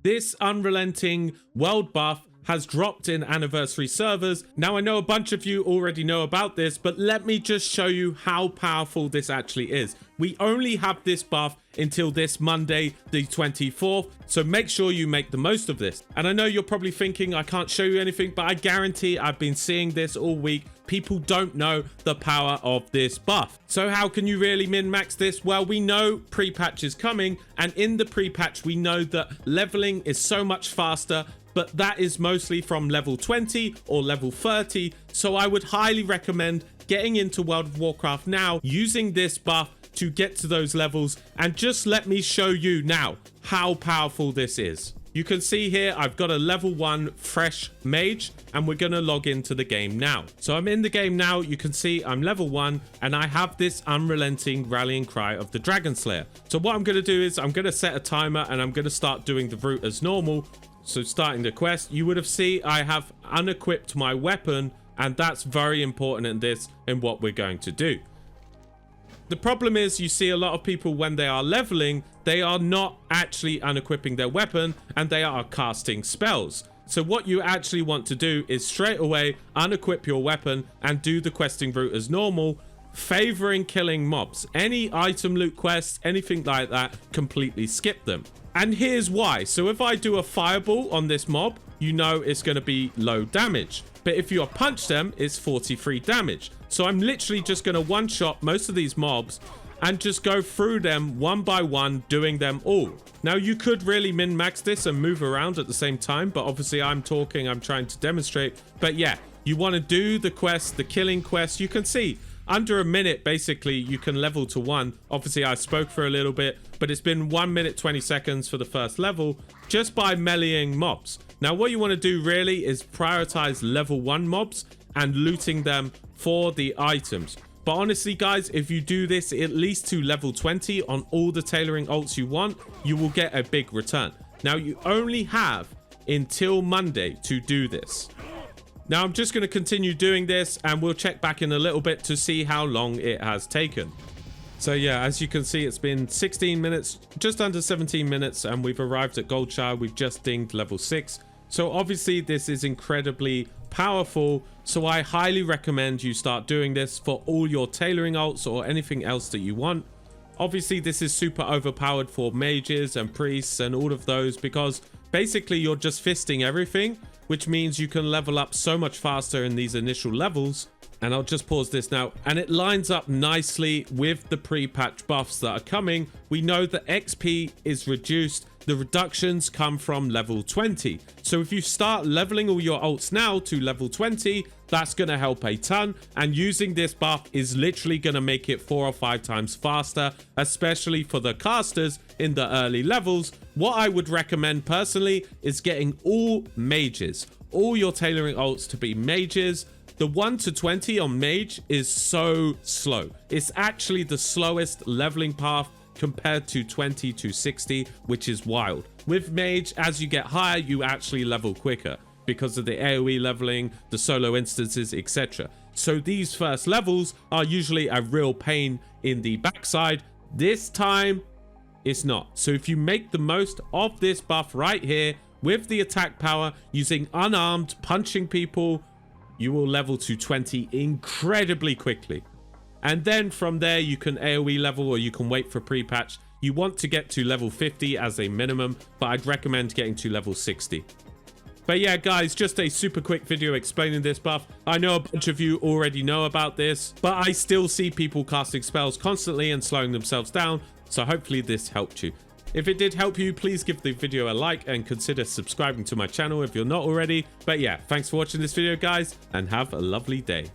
This unrelenting world buff has dropped in anniversary servers. Now, I know a bunch of you already know about this, but let me just show you how powerful this actually is. We only have this buff until this Monday, the 24th, so make sure you make the most of this. And I know you're probably thinking I can't show you anything, but I guarantee I've been seeing this all week. People don't know the power of this buff. So how can you really min-max this? Well, we know pre-patch is coming, and in the pre-patch we know that leveling is so much faster, but that is mostly from level 20 or level 30. So I would highly recommend getting into World of Warcraft now, using this buff to get to those levels. And just let me show you now how powerful this is. You can see here I've got a level 1 fresh mage, and we're going to log into the game now. So I'm in the game now. You can see I'm level 1 and I have this unrelenting rallying cry of the Dragon Slayer. So what I'm going to do is I'm going to set a timer and I'm going to start doing the route as normal. So starting the quest, you would have seen I have unequipped my weapon, and that's very important in this and what we're going to do. The problem is you see a lot of people when they are leveling, they are not actually unequipping their weapon and they are casting spells. So what you actually want to do is straight away unequip your weapon and do the questing route as normal, favoring killing mobs. Any item loot quests, anything like that, completely skip them. And here's why. So if I do a fireball on this mob, you know it's going to be low damage. But if you punch them, it's 43 damage. So I'm literally just going to one-shot most of these mobs and just go through them one by one, doing them all. Now, you could really min-max this and move around at the same time, but obviously I'm trying to demonstrate. But yeah, you want to do the quest, the killing quest. You can see under a minute, basically, you can level to 1. Obviously, I spoke for a little bit, but it's been 1 minute, 20 seconds for the first level just by meleeing mobs. Now, what you want to do really is prioritize level 1 mobs and looting them for the items. But honestly, guys, if you do this at least to level 20 on all the tailoring ults you want, you will get a big return. Now, you only have until Monday to do this. Now, I'm just going to continue doing this and we'll check back in a little bit to see how long it has taken. So yeah, as you can see, it's been 16 minutes, just under 17 minutes, and we've arrived at Goldshire. We've just dinged level 6. So obviously this is incredibly powerful. So I highly recommend you start doing this for all your tailoring ults or anything else that you want. Obviously this is super overpowered for mages and priests and all of those, because basically you're just fisting everything, which means you can level up so much faster in these initial levels. And I'll just pause this now, and it lines up nicely with the pre-patch buffs that are coming. We know that XP is reduced. The reductions come from level 20. So if you start leveling all your ults now to level 20, that's going to help a ton. And using this buff is literally going to make it 4 or 5 times faster, especially for the casters in the early levels. What I would recommend personally is getting all mages, all your tailoring ults to be mages. The 1 to 20 on mage is so slow. It's actually the slowest leveling path compared to 20 to 60, which is wild. With mage, as you get higher, you actually level quicker because of the AoE leveling, the solo instances, etc. So these first levels are usually a real pain in the backside. This time, it's not. So if you make the most of this buff right here with the attack power, using unarmed, punching people, you will level to 20 incredibly quickly. And then from there, you can AoE level or you can wait for pre-patch. You want to get to level 50 as a minimum, but I'd recommend getting to level 60. But yeah, guys, just a super quick video explaining this buff. I know a bunch of you already know about this, but I still see people casting spells constantly and slowing themselves down. So hopefully this helped you. If it did help you, please give the video a like and consider subscribing to my channel if you're not already. But yeah, thanks for watching this video, guys, and have a lovely day.